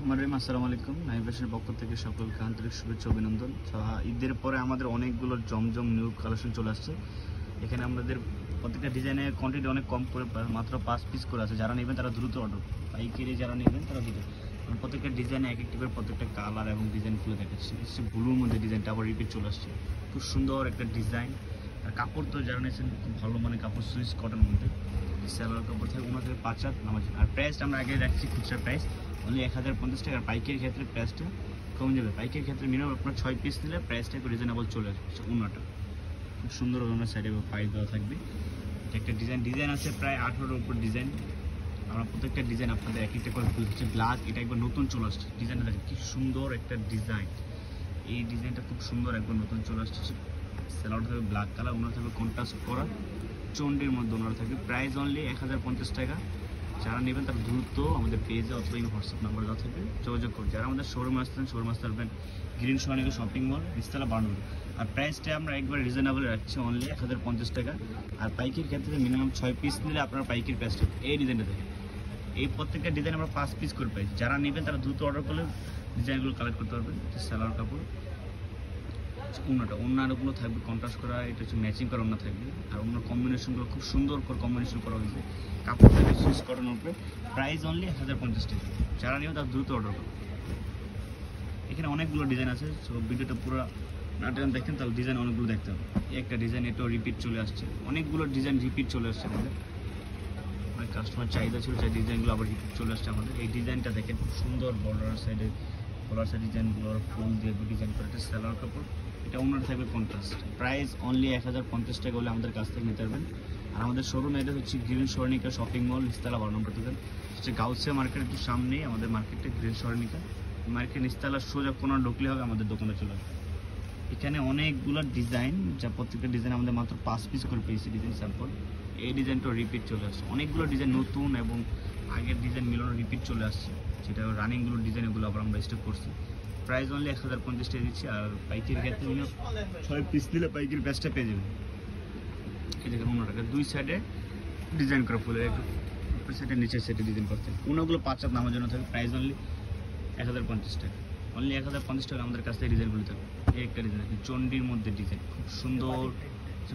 আসসালামু আলাইকুম। নাইভেশনের পক্ষ থেকে সকলকে আন্তরিক শুভেচ্ছা অভিনন্দন। ঈদের পরে আমাদের অনেকগুলো জমজম নিউ কালেকশন চলে আসছে। এখানে আমাদের প্রত্যেকটা ডিজাইনের কোয়ান্টিটি অনেক কম করে, মাত্র 5 পিস করে আছে। যারা নেবেন তারা দ্রুত অর্ডার, পাইকারি যারা নেবেন তারা দ্রুত। প্রত্যেকটা ডিজাইনে এক একটি করে প্রত্যেকটা কালার এবং ডিজাইন খুলে দেখাচ্ছি। ব্লুর মধ্যে ডিজাইনটা আবার রিপিট চলে আসছে, খুব সুন্দর একটা ডিজাইন। আর কাপড় তো যারা নিয়েছেন খুব ভালো মানের কাপড়, সুইস কটন মধ্যে সেলোয়ার কাপড় থাকে, ওনার থেকে 5 হাত নামাজ। আর প্রাইসটা আমরা আগে রাখছি খুচরা প্রাইস অনলি 1050 টাকা। আর পাইকারি ক্ষেত্রে প্রাইসটা কমে যাবে। পাইকারি ক্ষেত্রে মিনিমাম আপনার 6 পিস নিলে প্রাইসটা একটু রিজনেবল চলে আসবে। ওনাটা খুব সুন্দর, ওনার সাইডে পাইপ দেওয়া থাকবে। একটা ডিজাইন আছে প্রায় 18-এর উপর ডিজাইন। আমরা প্রত্যেকটা ডিজাইন আপনাদের এক একটা করে হচ্ছে ব্ল্যাক, এটা একবার নতুন চলে আসছে। ডিজাইনটা দেখেন কি সুন্দর একটা ডিজাইন। এই ডিজাইনটা খুব সুন্দর একবার নতুন চলে আসছে। সেলোয়ারটা থাকবে ব্ল্যাক কালার, ওনার থাকবে কন্ট্রাস্ট করা চন্ডির মধ্যে ওনার থাকবে। প্রাইস অনলি 1050 টাকা। যারা নেবেন তারা দ্রুত আমাদের পেজে অথবা হোয়াটসঅ্যাপ নাম্বার দেওয়া থাকবে, যোগাযোগ করুন। যারা আমাদের শোরুমে আসতেন, শোরুমে আসতে পারবেন গ্রিন সনিকা শপিং মল, নিচতলা বার্নপুর। আর প্রাইসটা আমরা একবার রিজনেবল রাখছি অনলি 1050 টাকা। আর পাইকির ক্ষেত্রে মিনিমাম 6 পিস নিলে আপনারা পাইকির প্রাইসটা এই ডিজাইনটা দেখেন। এই প্রত্যেকটা ডিজাইন আমরা 5 পিস করে পাই। যারা নেবেন তারা দ্রুত অর্ডার করলে ডিজাইনগুলো কালেক্ট করতে পারবেন। সালোয়ার কাপড়, ওনারগুলো থাকবে কন্ট্রাস্ট করা, এটা হচ্ছে ম্যাচিং করা ওনা থাকবে। আর ওনার কম্বিনেশনগুলো খুব সুন্দর করে কম্বিনেশন করা হয়েছে। কাপড় থাকবে সুইচ কটনের উপরে। প্রাইস অনলি 1050 টাকা। যারা নেবে তারা দ্রুত অর্ডার করবে। এখানে অনেকগুলো ডিজাইন আছে, সো ভিডিওটা পুরো নাটক দেখেন তাহলে ডিজাইন অনেকগুলো দেখতে হবে। একটা ডিজাইন এটাও রিপিট চলে আসছে, অনেকগুলো ডিজাইন রিপিট চলে আসছে আমাদের। অনেক কাস্টমার চাহিদা ছিল, চাই ডিজাইনগুলো আবার রিপিট চলে আসছে আমাদের। এই ডিজাইনটা দেখেন খুব সুন্দর, বর্ডার সাইডে কলার সাইড ডিজাইনগুলো ফুল দিয়ে ডিজাইন করে। এটা সালোয়ার কাপড়, এটা ওনার থাকবে কন্ট্রাস্ট। প্রাইস অনলি 1050 টাকা হলে আমাদের কাছ থেকে নিতে পারবেন। আর আমাদের শোরুম এটা হচ্ছে গ্রিন সরণিকা শপিং মল, নিচতলা 12 নম্বর দোকান। হচ্ছে গাউসিয়া মার্কেটের একটু সামনেই আমাদের মার্কেটে গ্রিন সরণিকা মার্কেট, নিচতলা সোজা কোনো ঢুকলে হবে আমাদের দোকানে চলে আসবে। এখানে অনেকগুলো ডিজাইন, যা প্রত্যেকটা ডিজাইন আমাদের মাত্র 5 পিস করে পেয়েছি ডিজাইন স্যাম্পল। এই ডিজাইনটা রিপিট চলে আসছে। অনেকগুলো ডিজাইন নতুন এবং আগের ডিজাইন মিলানো রিপিট চলে আসছে, যেটা রানিংগুলো ডিজাইন, এগুলো আবার আমরা স্টক করছি। প্রাইস অনলি 1050 টাকা দিচ্ছি। আর পাইকারি ক্ষেত্রে 6 পিস দিলে পাইকারি প্রাইসটা পেয়ে যাবেন। এই দেখেন ওনাটাকে দুই সাইডে ডিজাইন করা ফুলের, একটু উপর সাইডে নিচের সাইডে ডিজাইন করতে। ওনাগুলো 5 হাত নামার জন্য থাকবে। প্রাইস অনলি 1050 টাকা। অনলি 1050 টাকা আমাদের কাছ থেকে ডিজাইনগুলো থাকবে। এই একটা ডিজাইন আছে চন্ডির মধ্যে, ডিজাইন খুব সুন্দর,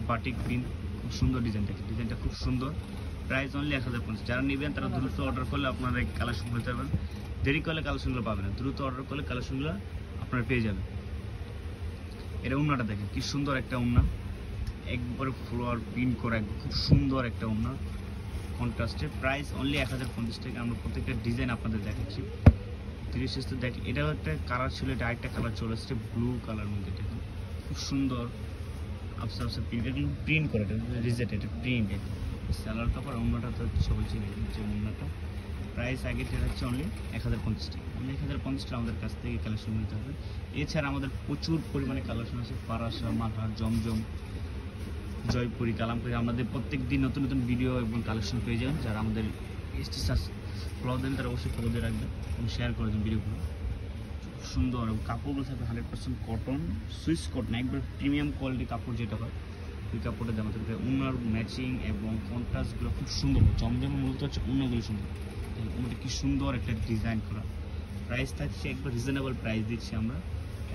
বাটিক প্রিন্ট, খুব সুন্দর ডিজাইন দেখেন। ডিজাইনটা খুব সুন্দর। Price only 1050। যারা নেবেন তারা দ্রুত অর্ডার করলে আপনারা এই কালেকশন করতে পারবেন। দেরি করলে কালেকশনগুলো পাবেন না, দ্রুত অর্ডার করলে কালেকশনগুলো আপনারা পেয়ে যাবেন। এটা উন্নাটা দেখেন কি সুন্দর একটা উন্না, একবারে ফ্লোয়ার প্রিন্ট করা, খুব সুন্দর একটা উন্না কন্ট্রাস্টে। প্রাইস অনলি 1050 টাকা। আমরা প্রত্যেকটা ডিজাইন আপনাদের দেখাচ্ছি। 30 দেখ, এটাও একটা কালার ছিল, এটা আরেকটা কালার চলে এসেছে ব্লু কালার মধ্যে। দেখুন খুব সুন্দর আফসা আফসা প্রিন্ট, এটা প্রিন্ট করে, এটা রিজেট, এটা প্রিন্ট। সালোয়ার কাপড়, উন্নাটা তো সবাই চিনে যে উন্নাটা। প্রাইস আগে হচ্ছে অনলি 1050 টাকা। অনলি 1050 টাকা আমাদের কাছ থেকে কালেকশন নিতে হবে। এছাড়া আমাদের প্রচুর পরিমাণে কালেকশন আছে, পারাসা, মাঠা, জমজম, জয়পুরি, কালামপুরি। আমাদের প্রত্যেক দিন নতুন নতুন ভিডিও এবং কালেকশন পেয়ে যাবেন। যারা আমাদের ফলো দেন তারা অবশ্যই ফলো দিয়ে রাখবেন এবং শেয়ার করে দেন ভিডিওগুলো। সুন্দর এবং কাপড়গুলো থাকবে 100% কটন, সুইস কটন, একবার প্রিমিয়াম কোয়ালিটি কাপড় যেটা হয় ওই কাপড়টা দেওয়া থাকবে। উনার ম্যাচিং এবং কন্ট্রাস্টগুলো খুব সুন্দর। জমজমের মূলত হচ্ছে উনাগুলো সুন্দর, ওটা কি সুন্দর একটা ডিজাইন করা। প্রাইস থাকছে একবার রিজনেবল প্রাইস দিচ্ছি আমরা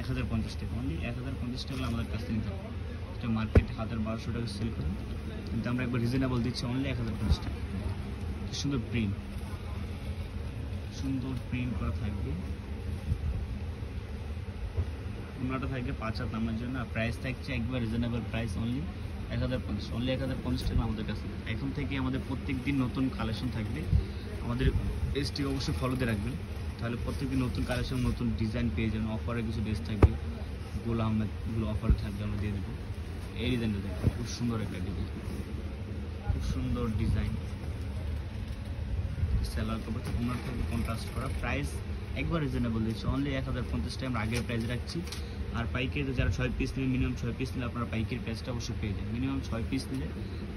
1050 টাকা। অনলি 1050 টাকা আমাদের কাছ থেকে নিতে হবে। এটা মার্কেটে 1200 টাকা সেল করেন, কিন্তু আমরা একবার রিজনেবল দিচ্ছি অনলি 1050 টাকা। সুন্দর প্রিন্ট, সুন্দর প্রিন্ট করা থাকবে। ওনাটা থাকবে 5 হাত নামার জন্য। আর প্রাইস থাকছে একবার রিজনেবল প্রাইস অনলি 1050। অনলি 1050 টাকা আমাদের কাছে। এখন থেকে আমাদের প্রত্যেক দিন নতুন কালেকশন থাকবে। আমাদের পেজটি অবশ্যই ফলো দিয়ে রাখবেন, তাহলে প্রত্যেকদিন নতুন কালেকশন, নতুন ডিজাইন পেয়ে যাবেন। অফারে কিছু ড্রেস থাকবে, গোল আহমেদগুলো অফারে থাকবে, আমরা দিয়ে দেবো। এই ডিজাইনটা দেখবেন খুব সুন্দর একটা ডিজাইন, খুব সুন্দর ডিজাইন। সেলার কাপড় ওনার থাকবে কন্ট্রাস্ট করা। প্রাইস একবার রিজনেবল দিচ্ছে অনলি 1050 টাকা। আমরা আগের প্রাইস রাখছি। আর পাইকারিতে যারা 6 পিস নেবেন, মিনিমাম 6 পিস নিলে আপনারা পাইকারি প্রাইসটা অবশ্যই পেয়ে যাবেন। মিনিমাম 6 পিস নিলে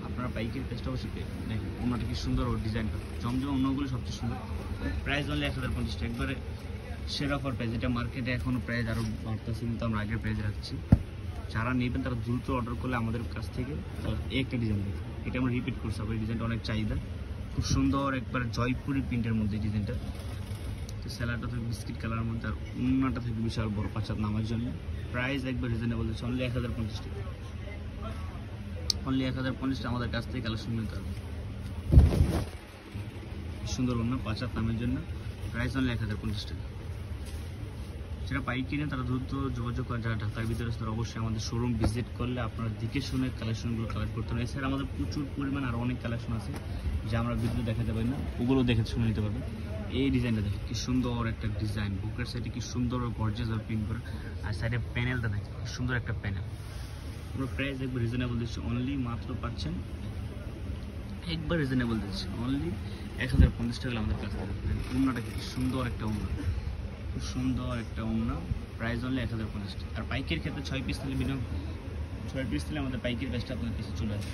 আপনারা পাইকারি প্রাইসটা অবশ্যই পেয়ে যাবেন। দেখেন ওনাটা কি সুন্দর, ওর ডিজাইনটা জমজম অন্যগুলো সবচেয়ে সুন্দর। প্রাইস অনলি 1050 টাকা, একবারে সেরা অফার প্রাইস। এটা মার্কেটে এখনও প্রাইস আরও বাড়তেছে, কিন্তু আমরা আগের প্রাইস রাখছি। যারা নেবেন তারা দ্রুত অর্ডার করলে আমাদের কাছ থেকে একটা ডিজাইন দেখুন। এটা আমরা রিপিট করছি, এই ডিজাইনটা অনেক চাহিদা, খুব সুন্দর একবার জয়পুরি প্রিন্টের মধ্যে ডিজাইনটা। তো স্যালাডটা থাকবে বিস্কিট কালারের মধ্যে, আর উন্নাটা থাকবে বিশাল বড় 5 হাত নামার জন্য। প্রাইস একবার রিজনেবল দিচ্ছে, অনলি 1050 টাকা। অনলি 1050 টাকা আমাদের কাছ থেকে কালেকশন নিতে হবে। সুন্দর অন্য 5 হাত নামের জন্য, প্রাইস অনলি 1050 টাকা। যারা পাইক কিনে তারা দ্রুত যোগাযোগ করে, যারা ঢাকার ভিতরে তারা অবশ্যই আমাদের শোরুম ভিজিট করলে আপনারা দেখে শুনে কালেকশনগুলো কালেক্ট করতে পারেন। এছাড়া আমাদের প্রচুর পরিমাণ আরও অনেক কালেকশন আছে যা আমরা ভিডিও দেখাতে পারি না, ওগুলো দেখে শুনে নিতে পারবেন। এই ডিজাইনটা দেখে কি সুন্দর একটা ডিজাইন, বুকের সাইডে কি সুন্দর গর্জিয়াস আর প্রিন্ট করে, আর সাইডে প্যানেলটা দেখে কি সুন্দর একটা প্যানেল। আমরা প্রাইস একবার রিজনেবল দিচ্ছি, অনলি মাত্র পাচ্ছেন একবার রিজনেবল দিচ্ছি অনলি 1050 টাকা আমাদের কাছ থেকে। ওড়নাটা কি সুন্দর একটা ওড়না, খুব সুন্দর একটা ওড়না, প্রাইস অনলি 1050 টাকা। আর পাইকের ক্ষেত্রে 6 পিস নিলে মিনিমাম 6 পিস নিলে আমাদের পাইকের ব্যাচটা আপনার কাছে চলে আসবে।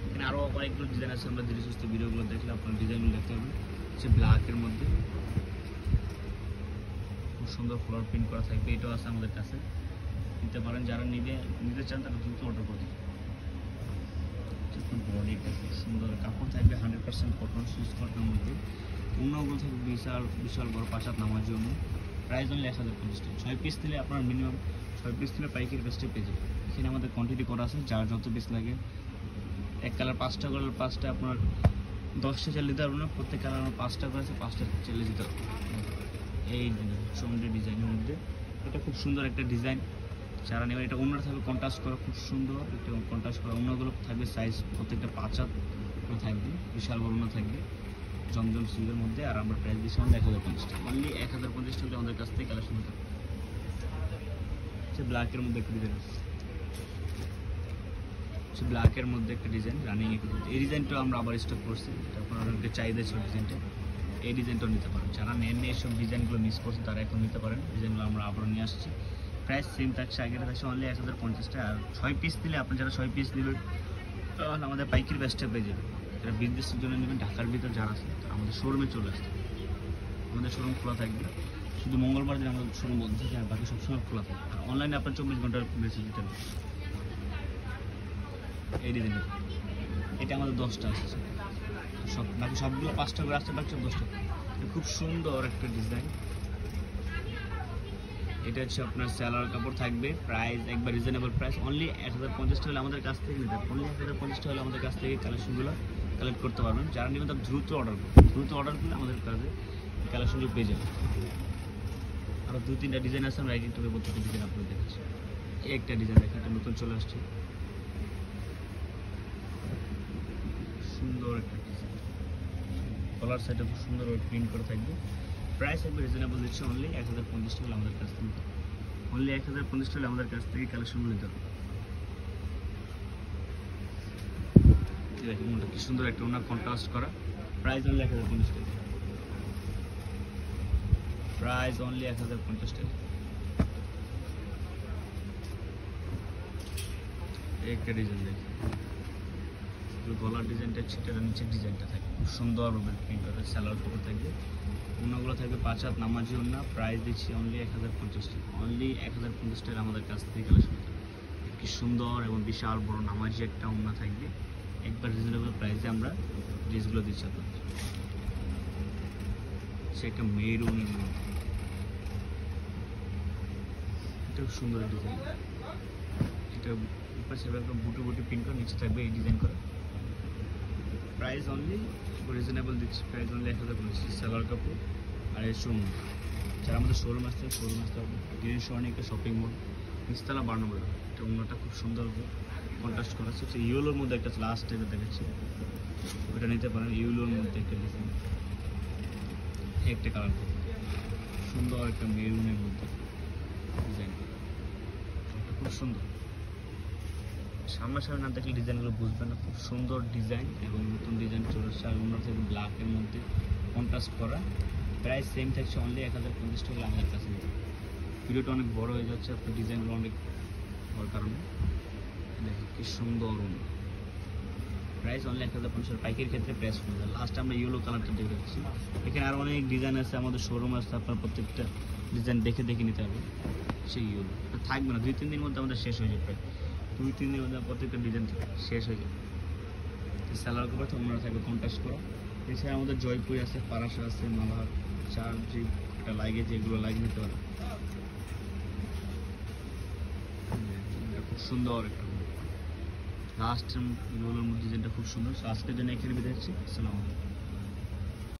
এখানে আরও অনেকগুলো ডিজাইন আছে, আমরা ধীরে সুস্থ ভিডিওগুলো দেখলে আপনার ডিজাইনগুলো দেখতে পাবেন। হচ্ছে ব্ল্যাকের মধ্যে খুব সুন্দর ফ্লোর প্রিন্ট করা থাকবে, এটাও আছে আমাদের কাছে, নিতে পারেন। যারা নিতে চান তারা দ্রুত অর্ডার করতে। বডিটা খুব সুন্দর, কাপড় থাকবে 100% কটন, সুইচ কটনের মধ্যে। অন্যগুলো থাকবে বিশাল বিশাল বড় 5 হাত নামার জন্য, প্রাইস অনলি 1050 টাকা। 6 পিস নিলে আপনার মিনিমাম 6 পিস নিলে পাইকারি বেস্টে পেয়ে যাবে। এখানে আমাদের কোয়ান্টিটি করা আছে, যার যত পিস লাগে। এক কালার 5টা কালার 5টা আপনার 10টা চাল দিতে পারবো না, প্রত্যেক কালার আমার 5টা করে আছে, 5টা চালে দিতে পারবো। এই চন্দ্রের ডিজাইনের মধ্যে এটা খুব সুন্দর একটা ডিজাইন, যারা নেবেন। এটা অন্যটা থাকবে কন্ট্রাস্ট করা, খুব সুন্দর একটা কন্ট্রাস্ট করা। অন্যগুলো থাকবে সাইজ প্রত্যেকটা 5 হাত থাকবে, বিশাল বড় থাকবে জমজম সিলের মধ্যে। আর আমরা প্রাইস দিচ্ছি আমাদের 1050 টাকা, অনলি 1050 টাকা আমাদের কাছ থেকে কালেকশন হতে হবে। ব্ল্যাকের মধ্যে একটা ডিজাইন আছে, ব্ল্যাকের মধ্যে একটা ডিজাইন রানিং। এই ডিজাইনটা আমরা আবার স্টক করছি, তারপর অনেকে চাহিদা ছিল ডিজাইনটা, এই ডিজাইনটাও নিতে পারেন। যারা নেন এইসব ডিজাইনগুলো মিস করছে তারা এখন নিতে পারেন। ডিজাইনগুলো আমরা আবারও নিয়ে আসছি, প্রাইস সেম থাকছে, আগের থাকছে অনলি 1050 টাকা। আর 6 পিস নিলে আপনি যারা 6 পিস নেবেন তাহলে আমাদের পাইকারি ব্যাচটা পেয়ে যাবেন। যারা বিজনেসের জন্য নেবেন ঢাকার ভিতর যারা আছে আমাদের শোরুমে চলে আসতে, আমাদের শোরুম খোলা থাকবে। শুধু মঙ্গলবার দিন আমাদের শোরুম বন্ধ থাকে, আর বাকি সবসময় খোলা থাকে। আর অনলাইনে আপনার 24 ঘন্টার মেসেজ দিতে হবে। এই ডিজাইনটা এটা আমাদের 10টা আছে, সব বাকি সবগুলো 5টা করে আসছে, বাকি সব 10টা। খুব সুন্দর একটা ডিজাইন, এটা হচ্ছে আপনার স্যালার কাপড় থাকবে, প্রাইস একবার রিজনেবল প্রাইস, অনলি 1050 টাকা হলে আমাদের কাছ থেকে নিতে পারবেন। অনলি 1050 টাকা হলে আমাদের কাছ থেকে কালেকশনগুলো কালেক্ট করতে পারবেন। যারা নেবেন তারা দ্রুত অর্ডার করুন, দ্রুত অর্ডার করলে আমাদের কাছে কালেকশনগুলো পেয়ে যাবেন। আরও 2-3টা ডিজাইন আছে, আমরা এক একটা প্রত্যেকটা ডিজাইন আপনাদের দেখাচ্ছি। এই একটা ডিজাইন দেখেন, এটা নতুন চলে আসছে, সুন্দর একটা ডিজাইন, কলার সাইডে খুব সুন্দর প্রিন্ট করা থাকবে। প্রাইস একবার রিজনেবল দিচ্ছে, অনলি 1050 টাকা হলে আমাদের কাছ থেকে, অনলি 1050 টাকা আমাদের কাছ থেকে কালেকশনগুলো নিতে হবে। দেখুন ওটা কি সুন্দর একটা ওনার কন্ট্রাস্ট করা, প্রাইস অনলি 1050 টাকা, প্রাইস অনলি 1050 টাকা। একটা ডিজাইন দেখি, গলার ডিজাইনটা ছিটার নিচের ডিজাইনটা থাকে, খুব সুন্দরভাবে প্রিন্ট করা, স্যালার কাপড় থাকবে। ওনাগুলো থাকবে 5 হাত নামাজি ওনা, প্রাইস দিচ্ছি অনলি 1050 টাকা, অনলি 1050 টাকা আমাদের কাছ থেকে কালেকশন। কি সুন্দর এবং বিশাল বড় নামাজি একটা ওনা থাকবে, একবার রিজনেবল প্রাইসে আমরা ড্রেসগুলো দিচ্ছি আপনাদের। সে একটা মেরুন, এটা খুব সুন্দর ডিজাইন, এটা উপরে সেভাবে বুটে বুটে প্রিন্ট করা, নিচে থাকবে এই ডিজাইন করা। প্রাইস অনলি রিজনেবল দিচ্ছি, প্রাইস অনলি 1050 সালোয়ার কাপড়। আর এই শোরুম, যারা আমাদের শোরুম আসতে হবে, গ্রিন স্বর্ণিকা শপিং মল, নিচতলা 12 নম্বর। এটা অন্যটা খুব সুন্দর কন্ট্রাস্ট করা হচ্ছে, ইয়েলোর মধ্যে একটা লাস্ট টাইপের দেখাচ্ছি, ওটা নিতে পারেন। ইয়েলোর মধ্যে একটা ডিজাইন, একটা কালার সুন্দর, একটা মেরুনের মধ্যে ডিজাইন, খুব সুন্দর। সামনাসামনি না দেখলে ডিজাইনগুলো বুঝবেন না, খুব সুন্দর ডিজাইন এবং নতুন ডিজাইন চলে আসছে। আর অন্য থেকে ব্ল্যাকের মধ্যে কন্ট্রাস্ট করা, প্রাইস সেম থাকছে, অনলি 1050 টাকা আমাদের কাছে। ভিডিওটা অনেক বড় হয়ে যাচ্ছে, আপনার ডিজাইনগুলো অনেক হওয়ার কারণে। দেখুন কি সুন্দর, প্রাইস অনলি 1050 টাকা। পাইকারি ক্ষেত্রে প্রাইস কমবে। লাস্ট আমরা ইয়েলো কালারটা দেখে রাখছি, এখানে আরও অনেক ডিজাইন আছে, আমাদের শোরুম আছে, আপনার প্রত্যেকটা ডিজাইন দেখে নিতে হবে। সেই ইয়েলো থাকবে না, 2-3 দিনের মধ্যে আমাদের শেষ হয়ে যাবে, প্রায় 2-3 দিনের মধ্যে প্রত্যেকটা ডিজাইন শেষ হয়ে যাবে। স্যালার কাপড় অন্যরা থাকবে কন্ট্রাস্ট করা। এছাড়া আমাদের জয়পুরি আছে, পারাসা আছে, মালার, চার্জি, একটা লাগে, যেগুলো লাগিয়ে নিতে পারে। খুব সুন্দর একটা লাস্ট এগুলোর মধ্যে যেটা খুব সুন্দর। আজকের জন্য এখানে বিদায় হচ্ছি। আসসালামু আলাইকুম।